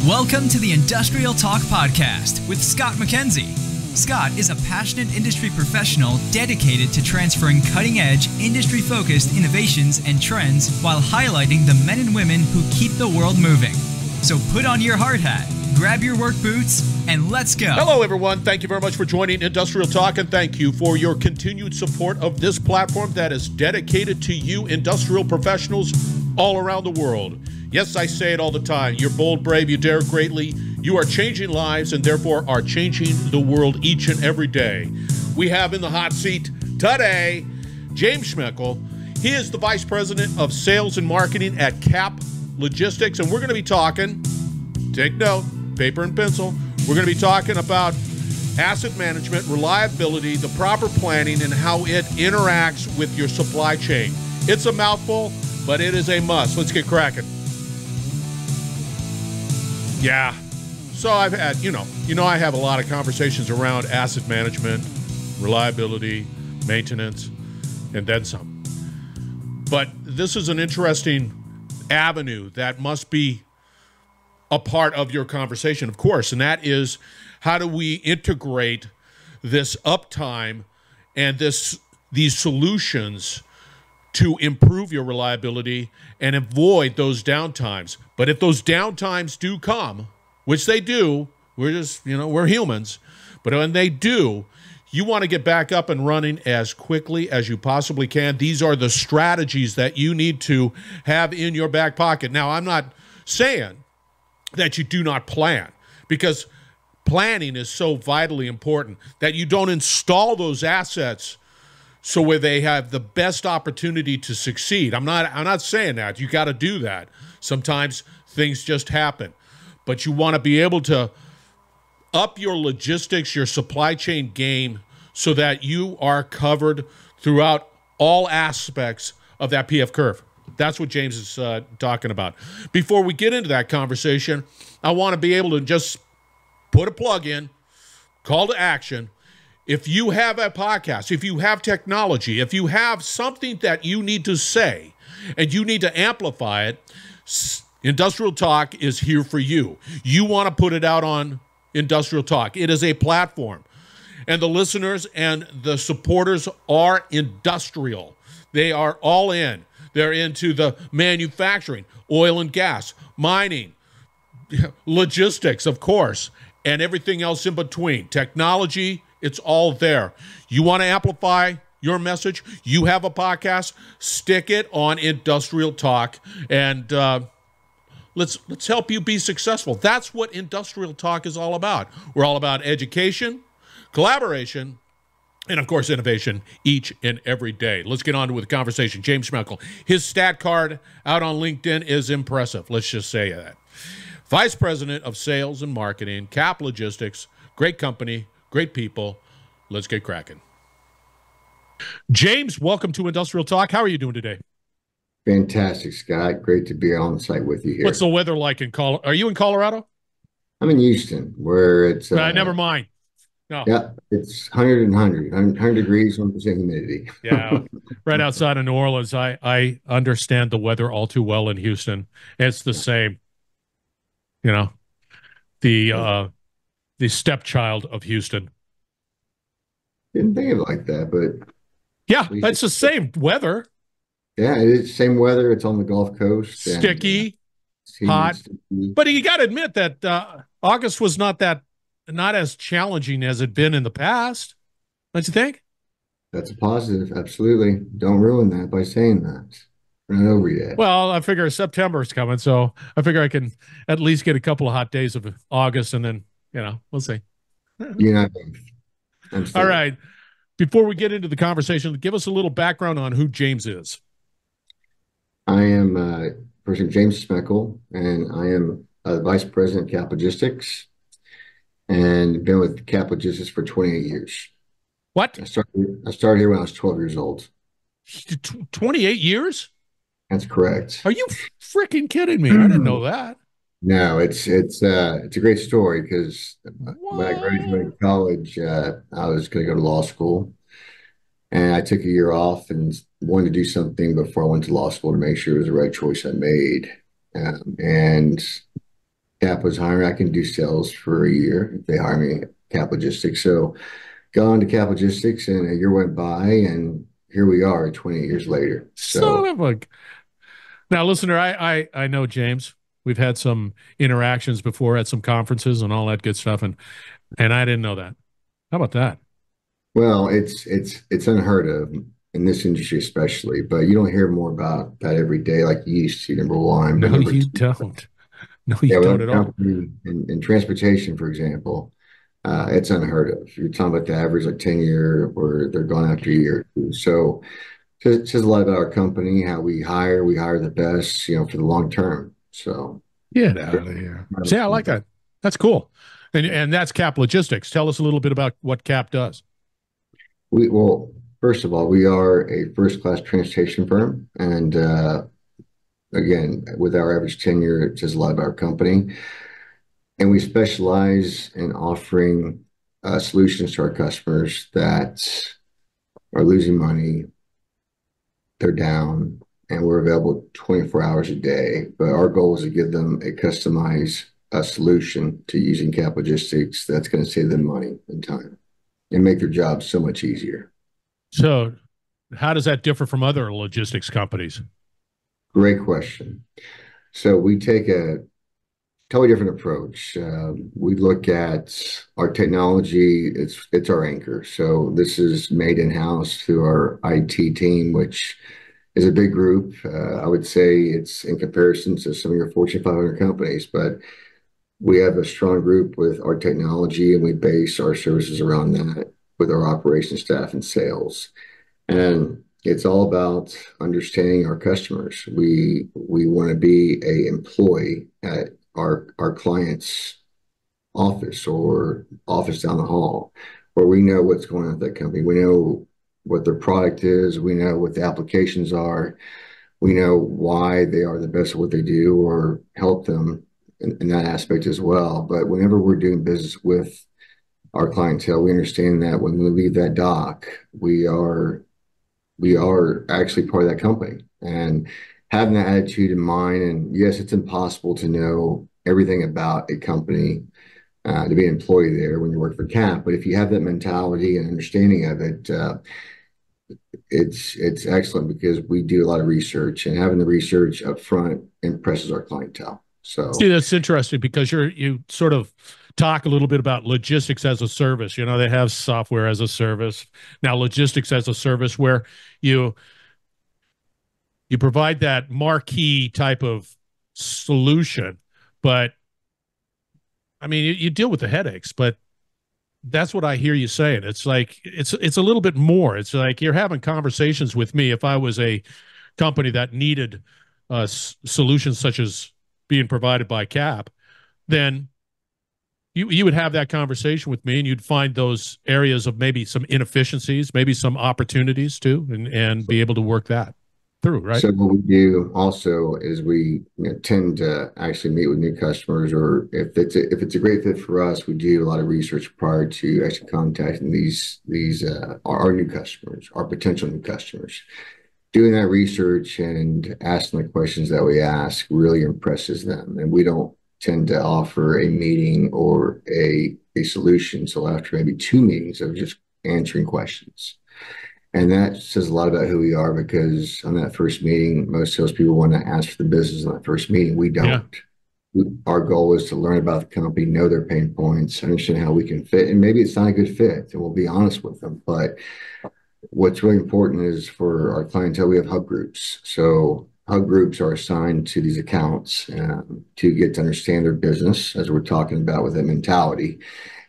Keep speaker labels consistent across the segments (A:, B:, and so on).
A: Welcome to the Industrial Talk Podcast with Scott MacKenzie. Scott is a passionate industry professional dedicated to transferring cutting-edge, industry-focused innovations and trends while highlighting the men and women who keep the world moving. So put on your hard hat, grab your work boots, and let's go.
B: Hello, everyone. Thank you very much for joining Industrial Talk, and thank you for your continued support of this platform that is dedicated to you industrial professionals all around the world. Yes, I say it all the time. You're bold, brave, you dare greatly. You are changing lives and therefore are changing the world each and every day. We have in the hot seat today, James Mickle. He is the Vice President of Sales and Marketing at CAP Logistics, and we're going to be talking, take note, paper and pencil, we're going to be talking about asset management, reliability, the proper planning, and how it interacts with your supply chain. It's a mouthful, but it is a must. Let's get cracking. Yeah. So I've had, I have a lot of conversations around asset management, reliability, maintenance, and then some. But this is an interesting avenue that must be a part of your conversation, of course, and that is how do we integrate this uptime and these solutions to improve your reliability and avoid those downtimes. But if those downtimes do come, which they do, we're humans, but when they do, you want to get back up and running as quickly as you possibly can. These are the strategies that you need to have in your back pocket. Now, I'm not saying that you do not plan, because planning is so vitally important that you don't install those assets so where they have the best opportunity to succeed. I'm not saying that. You got to do that. Sometimes things just happen. But you want to be able to up your logistics, your supply chain game, so that you are covered throughout all aspects of that PF curve. That's what James is talking about. Before we get into that conversation, I want to be able to just put a plug in, call to action. If you have a podcast, if you have technology, if you have something that you need to say and you need to amplify it, Industrial Talk is here for you. You want to put it out on Industrial Talk. It is a platform. And the listeners and the supporters are industrial. They are all in. They're into the manufacturing, oil and gas, mining, logistics, of course, and everything else in between. Technology, it's all there. You want to amplify your message? You have a podcast? Stick it on Industrial Talk, and let's help you be successful. That's what Industrial Talk is all about. We're all about education, collaboration, and, of course, innovation each and every day. Let's get on with the conversation. James Mickle. His stat card out on LinkedIn is impressive. Let's just say that. Vice President of Sales and Marketing, CAP Logistics, great company, great people. Let's get cracking. James, welcome to Industrial Talk. How are you doing today?
C: Fantastic, Scott. Great to be on site with you here.
B: What's the weather like in Colorado? Are you in Colorado?
C: I'm in Houston, where it's...
B: never mind. No.
C: Yeah, it's 100 degrees, 1% humidity.
B: Yeah, right outside of New Orleans. I understand the weather all too well in Houston. It's the same. The stepchild of Houston.
C: Didn't think of it like that, but...
B: Yeah, that's the same weather.
C: Yeah, it's the same weather. It's on the Gulf Coast.
B: Sticky, hot. Sticky. But you got to admit that August was not as challenging as it'd been in the past. Don't you think?
C: That's a positive. Absolutely. Don't ruin that by saying that. We're not over yet.
B: Well, I figure September is coming, so I figure I can at least get a couple of hot days of August, and then, we'll see.
C: You're not.
B: All right. Before we get into the conversation, give us a little background on who James is.
C: I am person James Mickle, and I am Vice President of CAP Logistics, and been with CAP Logistics for 28 years.
B: What?
C: I started here when I was 12 years old.
B: 28 years?
C: That's correct.
B: Are you freaking kidding me? I didn't know that.
C: No, it's a great story, because when I graduated college, I was going to go to law school, and I took a year off and wanted to do something before I went to law school to make sure it was the right choice I made. And Cap was hiring. I can do sales for a year if they hire me at Cap Logistics. So got on to Cap Logistics, and a year went by, and here we are 28 years later.
D: Son
C: So,
D: of a. Now, listener, I know James. We've had some interactions before at some conferences and all that good stuff, and I didn't know that. How about that?
C: well, it's unheard of in this industry, especially. But you don't hear more about that every day like you used to. Number one, but
D: No,
C: number
D: you
C: two,
D: don't. No, you
C: yeah, with
D: don't
C: our
D: at all.
C: company in transportation, for example, it's unheard of. You're talking about the average like tenure, where they're gone after a year or two. So it says a lot about our company, how we hire the best, for the long term. So
D: Get out of here. See, I like that. That's cool. And that's Cap Logistics. Tell us a little bit about what Cap does.
C: well, first of all, we are a first class transportation firm, and again, with our average tenure, it says a lot about our company. And we specialize in offering solutions to our customers that are losing money, they're down, and we're available 24 hours a day. But our goal is to give them a customized solution to using Cap Logistics that's going to save them money and time and make their job so much easier.
D: So, how does that differ from other logistics companies?
C: Great question. So we take a totally different approach. We look at our technology. It's our anchor. So this is made in house through our IT team, which is a big group. I would say it's in comparison to some of your Fortune 500 companies, but we have a strong group with our technology, and we base our services around that with our operations staff and sales. And it's all about understanding our customers. We want to be a employee at our client's office or office down the hall, where we know what's going on with that company. We know what their product is. We know what the applications are. We know why they are the best at what they do, or help them in that aspect as well. But whenever we're doing business with our clientele, we understand that when we leave that dock, we are actually part of that company, and having that attitude in mind. And yes, it's impossible to know everything about a company, to be an employee there when you work for Cap. But if you have that mentality and understanding of it, it's excellent, because we do a lot of research, and having the research up front impresses our clientele.
D: See,
C: So,
D: that's interesting because you sort of talk a little bit about logistics as a service. You know, they have software as a service. Now, logistics as a service, where you you provide that marquee type of solution, but I mean, you deal with the headaches, but that's what I hear you saying. It's like it's a little bit more. It's like you're having conversations with me. If I was a company that needed solutions such as being provided by Cap, then you would have that conversation with me, and you'd find those areas of maybe some inefficiencies, maybe some opportunities too, and be able to work that through, right?
C: so what we do also is we tend to actually meet with new customers, or if it's a great fit for us, we do a lot of research prior to actually contacting these our new customers, our potential new customers. Doing that research and asking the questions that we ask really impresses them, and we don't tend to offer a meeting or a solution until after maybe two meetings of just answering questions. And that says a lot about who we are, because on that first meeting, most salespeople want to ask for the business on that first meeting. We
D: Yeah.
C: don't. Our goal is to learn about the company, know their pain points, understand how we can fit. And maybe it's not a good fit, and we'll be honest with them. But what's really important is, for our clientele, we have hub groups. So hub groups are assigned to these accounts, to get to understand their business, as we're talking about with that mentality,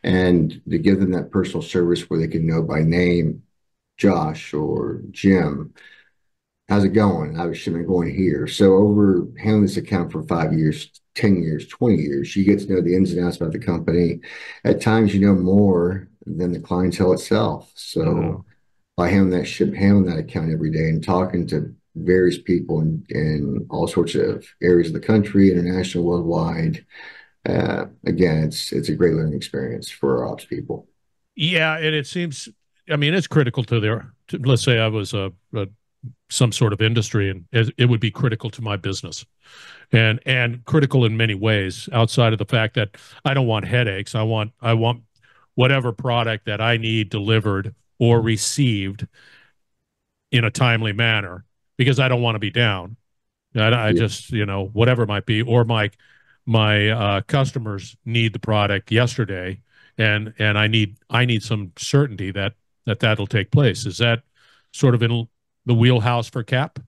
C: and to give them that personal service where they can know by name, Josh or Jim, how's it going? How's shipment going here? So over handling this account for 5 years, 10 years, 20 years, you get to know the ins and outs about the company. At times, you know more than the clientele itself.
D: Uh,
C: So by handling that account every day, and talking to various people in all sorts of areas of the country, international, worldwide, again, it's a great learning experience for our ops people.
D: yeah, and it seems, I mean, it's critical to let's say I was a some sort of industry, and it would be critical to my business, and critical in many ways outside of the fact that I don't want headaches. I want whatever product that I need delivered or received in a timely manner, because I don't want to be down. I
C: Yeah,
D: just, whatever it might be, or my customers need the product yesterday, and I need some certainty that'll take place. Is that sort of in the wheelhouse for Cap?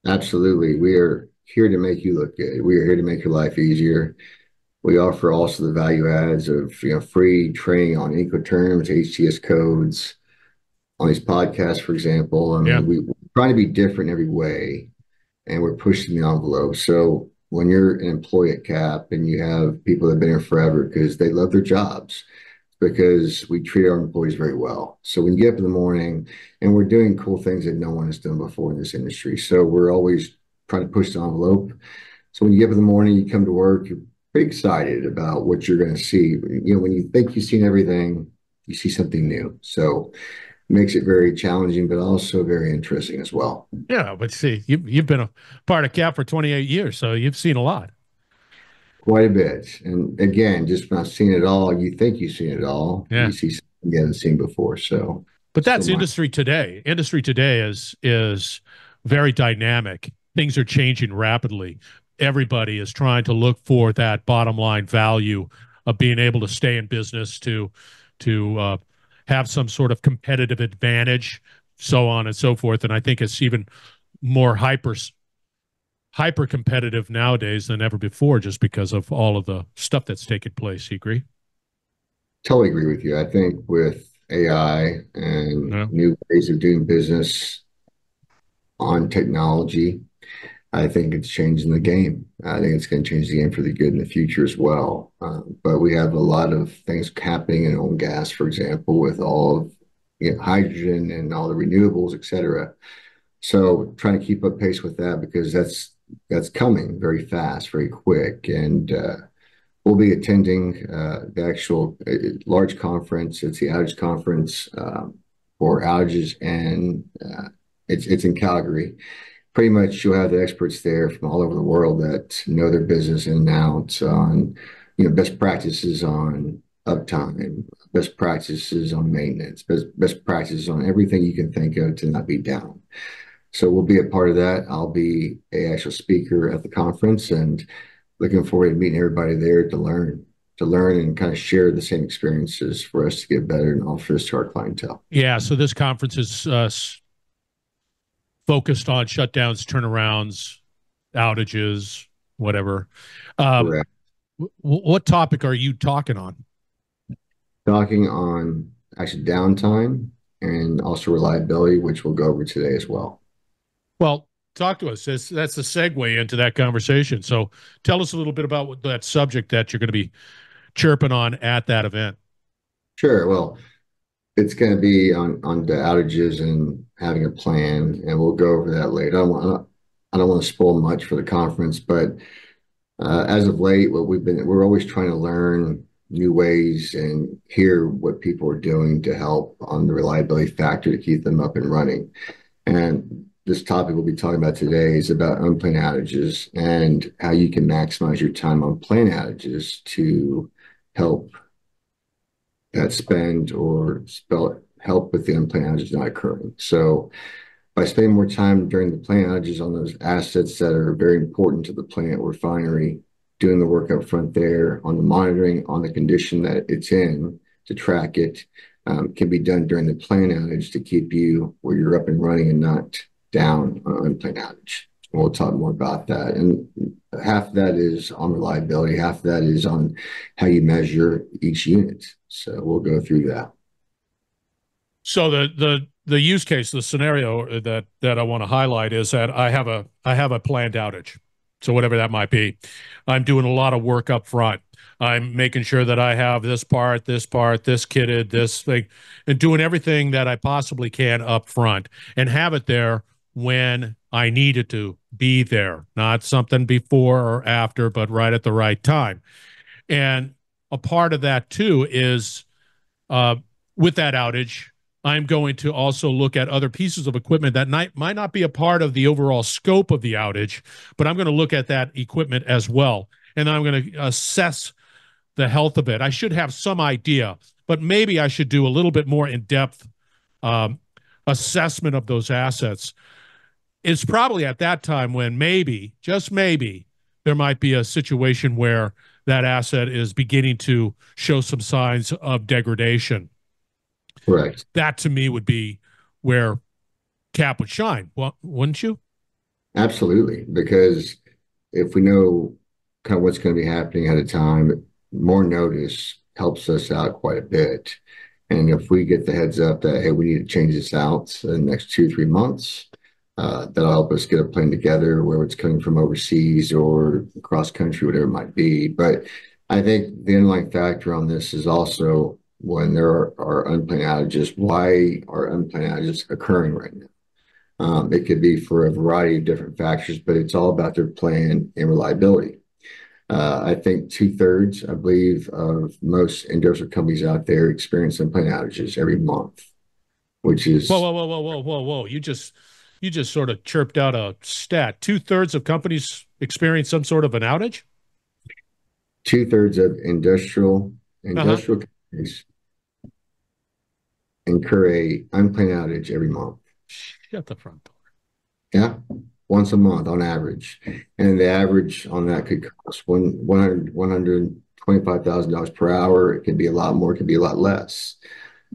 C: absolutely. We are here to make you look good. We are here to make your life easier. We offer also the value adds of free training on Incoterms, HTS codes, on these podcasts, for example. I
D: Yeah.
C: mean, we're trying to be different in every way, and we're pushing the envelope. So when you're an employee at CAP and you have people that have been here forever because they love their jobs, because we treat our employees very well. So when you get up in the morning, and we're doing cool things that no one has done before in this industry. So we're always trying to push the envelope. So when you get up in the morning, you come to work, you're pretty excited about what you're going to see. When you think you've seen everything, you see something new. So it makes it very challenging, but also very interesting as well.
D: Yeah, but see, you've been a part of Cap for 28 years, so you've seen a lot.
C: Quite a bit. And again, just not seeing it all, you think you've seen it all.
D: Yeah.
C: You see something you haven't seen before. So
D: But
C: still
D: that's
C: my
D: industry today. Industry today is very dynamic. Things are changing rapidly. Everybody is trying to look for that bottom line value of being able to stay in business, to have some sort of competitive advantage, so on and so forth. And I think it's even more hyper competitive nowadays than ever before, just because of all of the stuff that's taken place. You agree?
C: totally agree with you. I think with AI and
D: No.
C: new ways of doing business on technology, I think it's changing the game. I think it's going to change the game for the good in the future as well. But we have a lot of things happening in oil and gas, for example, with all of hydrogen and all the renewables, et cetera. So trying to keep up pace with that, because that's coming very fast, very quick, and we'll be attending the actual large conference. It's the outage conference for outages, and it's in Calgary. Pretty much you'll have the experts there from all over the world that know their business in and out on best practices on uptime, best practices on maintenance, best practices on everything you can think of to not be down. So we'll be a part of that. I'll be a actual speaker at the conference, and looking forward to meeting everybody there to learn and kind of share the same experiences for us to get better and offer this to our clientele.
D: Yeah. So this conference is focused on shutdowns, turnarounds, outages, whatever. Um,
C: Correct.
D: what topic are you talking on?
C: Talking on actually downtime and also reliability, which we'll go over today as well.
D: Well, talk to us. That's a segue into that conversation. So tell us a little bit about that subject that you're going to be chirping on at that event.
C: Sure. Well, it's going to be on the outages and having a plan, and we'll go over that later. I don't want to spoil much for the conference, but as of late, we're always trying to learn new ways and hear what people are doing to help on the reliability factor to keep them up and running. And this topic we'll be talking about today is about unplanned outages and how you can maximize your time on planned outages to help that spend or help with the unplanned outages not occurring. So by spending more time during the plant outages on those assets that are very important to the plant or refinery, doing the work up front there on the monitoring, on the condition that it's in to track it, can be done during the plant outage to keep you where you're up and running and not down on an unplanned outage. We'll talk more about that. And half of that is on reliability, half of that is on how you measure each unit. So we'll go through that.
D: So the use case, the scenario that I want to highlight is that I have a planned outage. So whatever that might be, I'm doing a lot of work up front. I'm making sure that I have this part, this kitted, this thing, and doing everything that I possibly can up front and have it there when I need it to be there, not something before or after, but right at the right time. And a part of that too is with that outage, I'm going to also look at other pieces of equipment that might not be a part of the overall scope of the outage, but I'm going to look at that equipment as well. And then I'm going to assess the health of it. I should have some idea, but maybe I should do a little bit more in-depth um, assessment of those assets. It's probably at that time when maybe, just maybe, there might be a situation where that asset is beginning to show some signs of degradation.
C: Correct.
D: That to me would be where Cap would shine, well, wouldn't you?
C: Absolutely. Because if we know kind of what's going to be happening at a time, more notice helps us out quite a bit. And if we get the heads up that, hey, we need to change this out in the next 2 or 3 months, that'll help us get a plan together, whether it's coming from overseas or cross country, whatever it might be. But I think the underlying factor on this is also when there are unplanned outages, why are unplanned outages occurring right now? It could be for a variety of different factors, but it's all about their plan and reliability. I think 2/3, I believe, of most industrial companies out there experience unplanned outages every month, which is
D: Whoa. You just sort of chirped out a stat. 2/3 of companies experience some sort of an outage?
C: 2/3 of industrial
D: Uh-huh.
C: companies incur a unplanned outage every month.
D: Shut the front door.
C: Yeah, once a month on average, and the average on that could cost $125,000 per hour. It could be a lot more. It could be a lot less.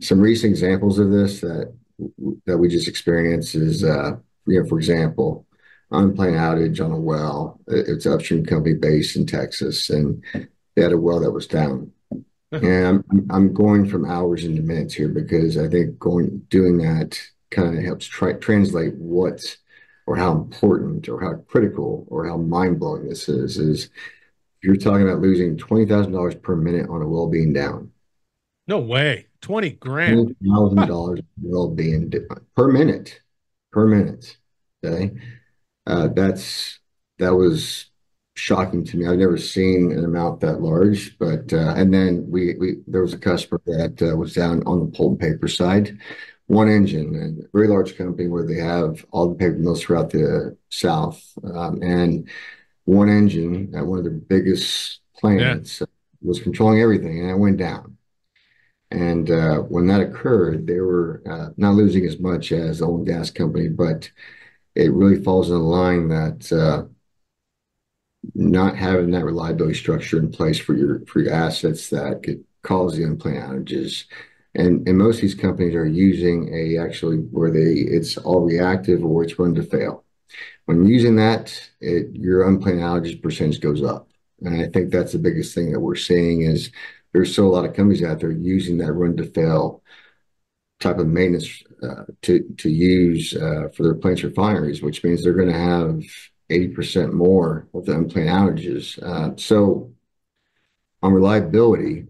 C: Some recent examples of this that we just experienced is, for example, unplanned outage on a well. It's an upstream company based in Texas, and they had a well that was down. And I'm going from hours into minutes here because I think doing that kind of helps translate what or how important or how critical or how mind-blowing this is you're talking about losing $20,000 per minute on a well being down.
D: No way. 20 grand.
C: $20,000 well being per minute. Per minute. Okay. That was shocking to me. I've never seen an amount that large, but and then we there was a customer that was down on the pulp and paper side, one engine, and a very large company where they have all the paper mills throughout the South, and one engine at one of the biggest
D: Yeah.
C: plants was controlling everything, and it went down. And when that occurred, they were not losing as much as the oil and gas company, but it really falls in line that not having that reliability structure in place for your assets that could cause the unplanned outages. And most of these companies are using actually where it's all reactive or it's run to fail. When using that, your unplanned outages percentage goes up. And I think that's the biggest thing that we're seeing is there's still a lot of companies out there using that run to fail type of maintenance to use for their plants refineries, which means they're going to have 80% more of the unplanned outages. So on reliability,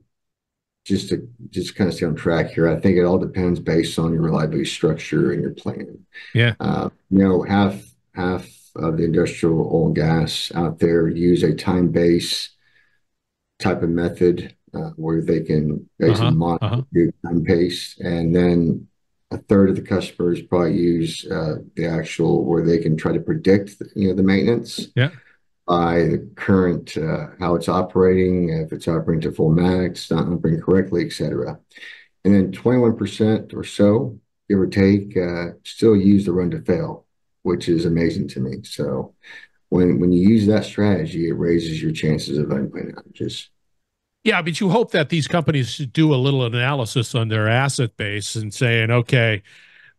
C: just kind of stay on track here, I think it all depends based on your reliability structure and your plan.
D: Yeah.
C: Half of the industrial oil and gas out there use a time-based type of method where they can basically monitor time pace, and then a third of the customers probably use the actual where they can try to predict the maintenance
D: Yeah.
C: by the current how it's operating, if it's operating to full max, not operating correctly, etc. And then 21% or so, give or take, still use the run to fail, which is amazing to me. So when you use that strategy, it raises your chances of unplanned outages.
D: Yeah, but you hope that these companies do a little analysis on their asset base and saying, okay,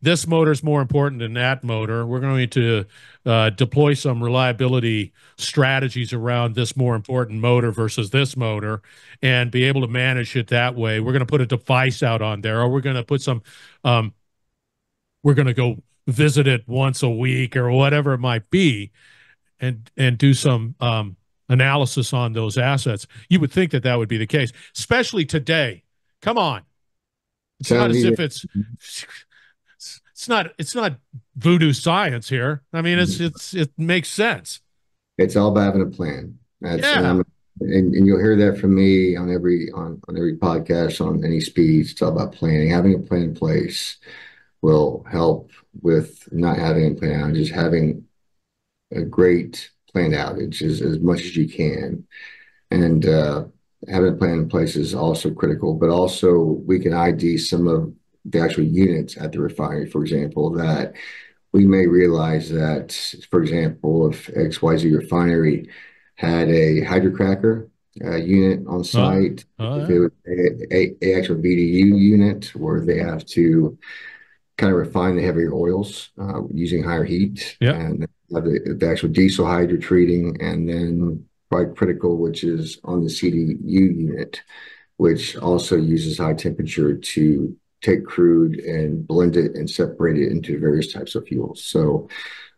D: this motor is more important than that motor. We're going to deploy some reliability strategies around this more important motor versus this motor and be able to manage it that way. We're going to put a device out on there, or we're going to put some, we're going to go visit it once a week or whatever it might be and do some analysis on those assets. You would think that that would be the case, especially today. Come on. It's not as if it's not voodoo science here. I mean, it makes sense.
C: It's all about having a plan.
D: Yeah.
C: and you'll hear that from me on every podcast on any speeds. It's all about planning. Having a plan in place will help with not having a plan outage, just having a great planned outage as much as you can. And having a plan in place is also critical, but also we can ID some of the actual units at the refinery, for example, that we may realize that, for example, if XYZ refinery had a hydrocracker unit on site, if it
D: Yeah.
C: was a actual VDU unit where they have to kind of refine the heavier oils using higher heat,
D: Yeah.
C: and have the actual diesel hydrotreating, and then quite critical, which is on the CDU unit, which also uses high temperature to take crude and blend it and separate it into various types of fuels. So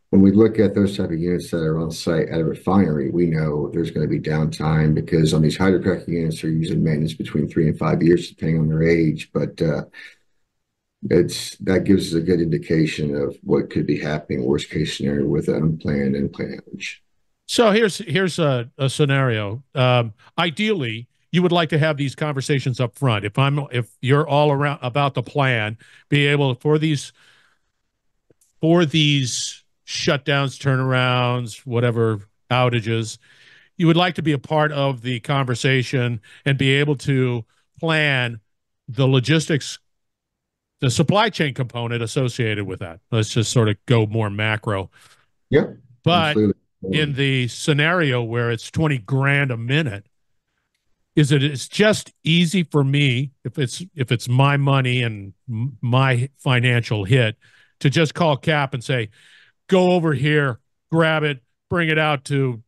C: when we look at those type of units that are on site at a refinery, we know there's going to be downtime because on these hydrocracking units, they're usually maintenance between 3 and 5 years, depending on their age. But that gives us a good indication of what could be happening, worst case scenario, with an unplanned and planned outage.
D: So here's a scenario. Ideally, you would like to have these conversations up front. If you're all around about the plan, be able for these shutdowns, turnarounds, whatever outages, you would like to be a part of the conversation and be able to plan the logistics, the supply chain component associated with that. Let's just sort of go more macro.
C: Yeah,
D: But
C: absolutely.
D: in the scenario where it's 20 grand a minute, it's just easy for me if it's my money and my financial hit to just call Cap and say, go over here, grab it, bring it out to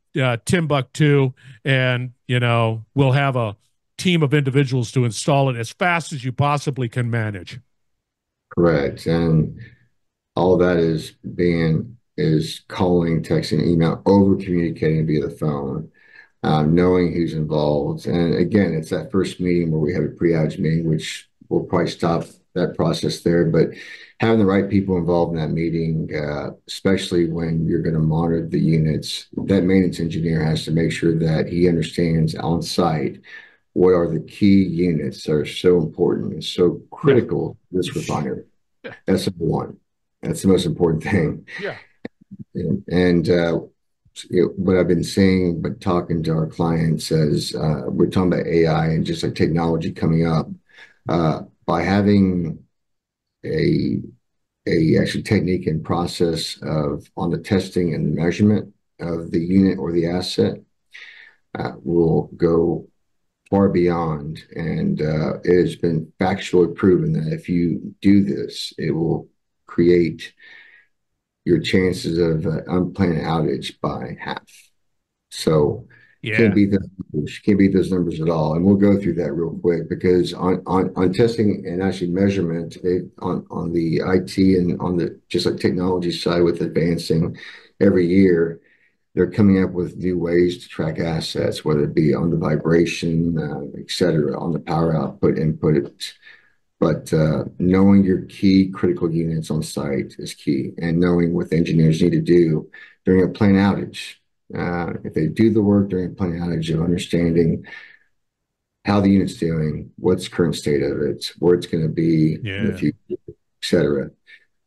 D: Timbuktu, and we'll have a team of individuals to install it as fast as you possibly can manage.
C: Correct. And all that is calling, texting, email, over communicating via the phone, knowing who's involved. And again, it's that first meeting where we have a pre-outage meeting, which we'll probably stop that process there. But having the right people involved in that meeting, especially when you're going to monitor the units, that maintenance engineer has to make sure that he understands on site what are the key units that are so important and so
D: Yeah.
C: critical to this refinery. That's number one. That's the most important thing.
D: Yeah.
C: And what I've been saying, but talking to our clients as we're talking about AI and just like technology coming up, by having a actual technique and process of on the testing and the measurement of the unit or the asset, will go far beyond. And it has been factually proven that if you do this, it will create your chances of unplanned outage by half. So
D: Yeah.
C: can't beat those numbers at all. And we'll go through that real quick because on testing and actually measurement, on the IT and on the just like technology side with advancing every year, they're coming up with new ways to track assets, whether it be on the vibration, et cetera, on the power output, input. But knowing your key critical units on site is key, and knowing what the engineers need to do during a planned outage. If they do the work during a planned outage, of understanding how the unit's doing, what's the current state of it, where it's going to be in the
D: Yeah.
C: future, et cetera,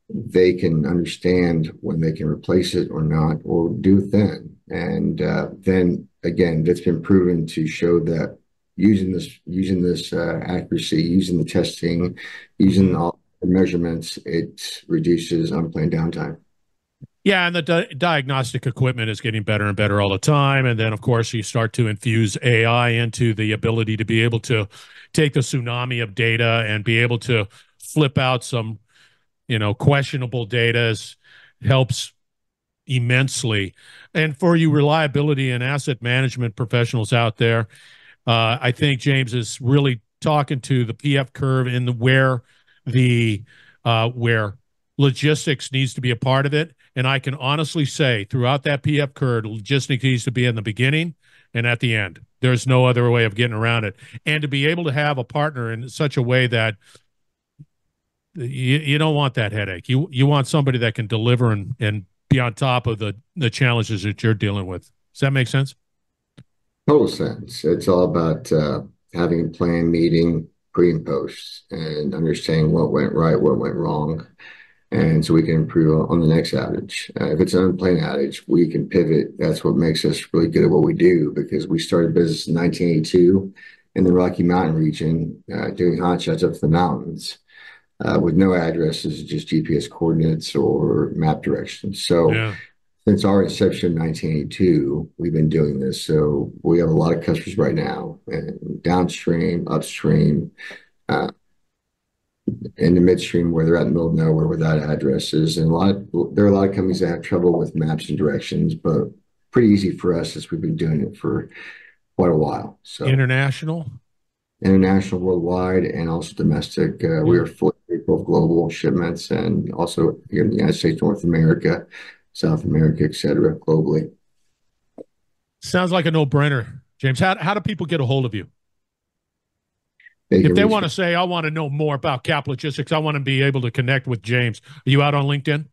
C: they can understand when they can replace it or not, or do it then. And then again, that's been proven to show that using this accuracy, using the testing, using all the measurements, it reduces unplanned downtime.
D: Yeah, and the diagnostic equipment is getting better and better all the time. And then, of course, you start to infuse AI into the ability to be able to take the tsunami of data and be able to flip out some, questionable data helps immensely. And for you reliability and asset management professionals out there, I think James is really talking to the PF curve in the where logistics needs to be a part of it. And I can honestly say throughout that PF curve, logistics needs to be in the beginning and at the end. There's no other way of getting around it. And to be able to have a partner in such a way that you don't want that headache. You want somebody that can deliver and be on top of the challenges that you're dealing with. Does that make sense?
C: Total sense. It's all about having a plan, meeting, pre and post, and understanding what went right, what went wrong, and so we can improve on the next outage. If it's an unplanned outage, we can pivot. That's what makes us really good at what we do, because we started business in 1982 in the Rocky Mountain region, doing hot shots up the mountains with no addresses, just GPS coordinates or map directions. So
D: Yeah.
C: since our inception in 1982, we've been doing this. So we have a lot of customers right now, and downstream, upstream, uh, in the midstream, where they're out in the middle of nowhere without addresses. And there are a lot of companies that have trouble with maps and directions, but pretty easy for us as we've been doing it for quite a while. So
D: International.
C: international, worldwide, and also domestic. We are fully capable of global shipments, and also here in the United States, North America, South America, et cetera, globally.
D: Sounds like a no-brainer. James, how do people get a hold of you?
C: They
D: If
C: can
D: they
C: reach
D: want
C: me.
D: to say, I want to know more about Cap Logistics, I want to be able to connect with James. Are you out on LinkedIn?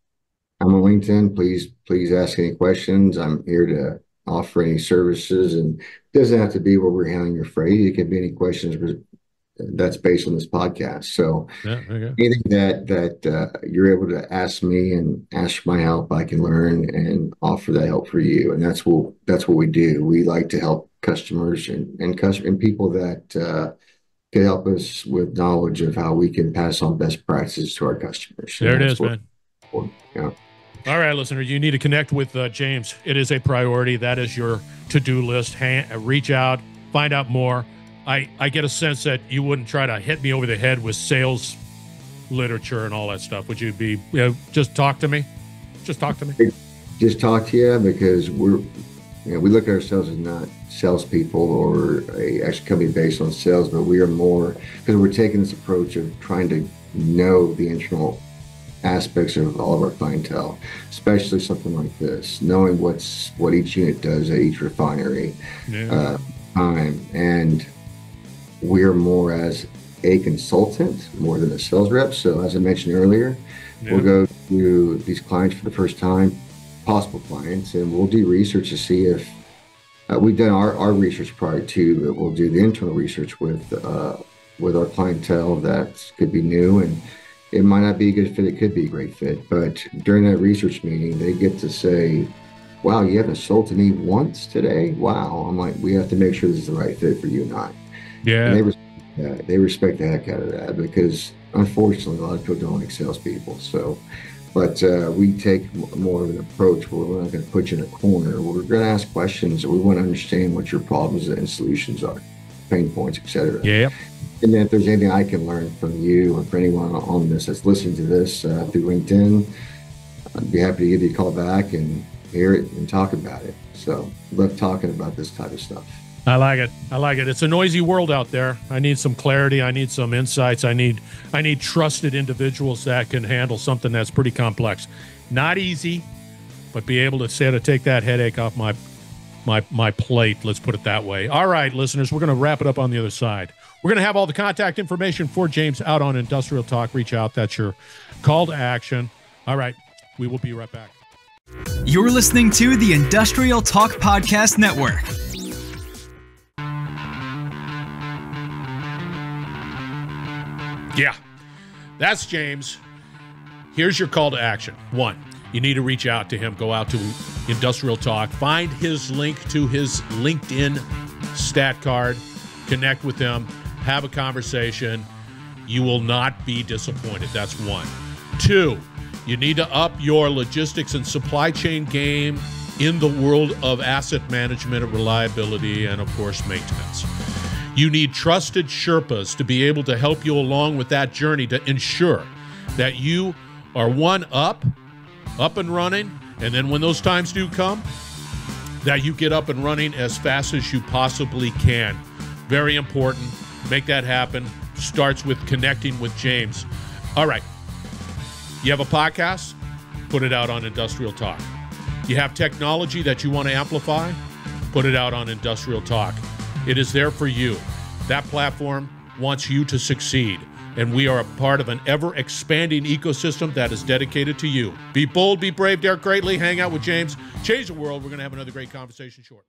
C: I'm on LinkedIn. Please ask any questions. I'm here to offer any services, and it doesn't have to be where we're handling your freight. It can be any questions that's based on this podcast. So
D: Yeah, okay.
C: anything that you're able to ask me and ask for my help, I can learn and offer that help for you. And that's what we do. We like to help customers and people that can help us with knowledge of how we can pass on best practices to our customers. And
D: There it
C: that's
D: is,
C: what
D: man.
C: yeah.
D: All right, listeners, you need to connect with James. It is a priority. That is your to-do list. Reach out, find out more. I get a sense that you wouldn't try to hit me over the head with sales literature and all that stuff. Would you be, just talk to me? Just talk to me.
C: Just talk to you, because we look at ourselves as not salespeople or a actual company based on sales, but we are more, because we're taking this approach of trying to know the internal aspects of all of our clientele, especially something like this, knowing what each unit does at each refinery,
D: Yeah.
C: time, and we're more as a consultant more than a sales rep. So as I mentioned earlier,
D: Yeah.
C: we'll go to these clients for the first time, possible clients, and we'll do research to see if we've done our research prior to, but we'll do the internal research with our clientele that could be new, and it might not be a good fit. It could be a great fit. But during that research meeting, they get to say, wow, you haven't sold to me once today? Wow. I'm like, we have to make sure this is the right fit for you and I. And
D: Yeah.
C: they respect the heck out of that, because unfortunately, a lot of people don't like salespeople. So, but we take more of an approach where we're not going to put you in a corner. We're going to ask questions. We want to understand what your problems and solutions are, pain points, etc.
D: Yeah.
C: And then if there's anything I can learn from you or for anyone on this that's listening to this through LinkedIn, I'd be happy to give you a call back and hear it and talk about it. So love talking about this type of stuff.
D: I like it. I like it. It's a noisy world out there. I need some clarity. I need some insights. I need trusted individuals that can handle something that's pretty complex. Not easy, but be able to take that headache off my plate. Let's put it that way. All right, listeners, we're going to wrap it up on the other side. We're going to have all the contact information for James out on Industrial Talk. Reach out. That's your call to action. All right. We will be right back.
A: You're listening to the Industrial Talk Podcast Network.
D: Yeah, that's James. Here's your call to action. 1, you need to reach out to him. Go out to Industrial Talk. Find his link to his LinkedIn stat card. Connect with him. Have a conversation. You will not be disappointed. That's 1. 2, you need to up your logistics and supply chain game in the world of asset management, reliability, and, of course, maintenance. You need trusted Sherpas to be able to help you along with that journey to ensure that you are up and running, and then when those times do come, that you get up and running as fast as you possibly can. Very important. Make that happen. Starts with connecting with James. All right. You have a podcast? Put it out on Industrial Talk. You have technology that you want to amplify? Put it out on Industrial Talk. It is there for you. That platform wants you to succeed, and we are a part of an ever-expanding ecosystem that is dedicated to you. Be bold, be brave, dare greatly. Hang out with James. Change the world. We're going to have another great conversation shortly.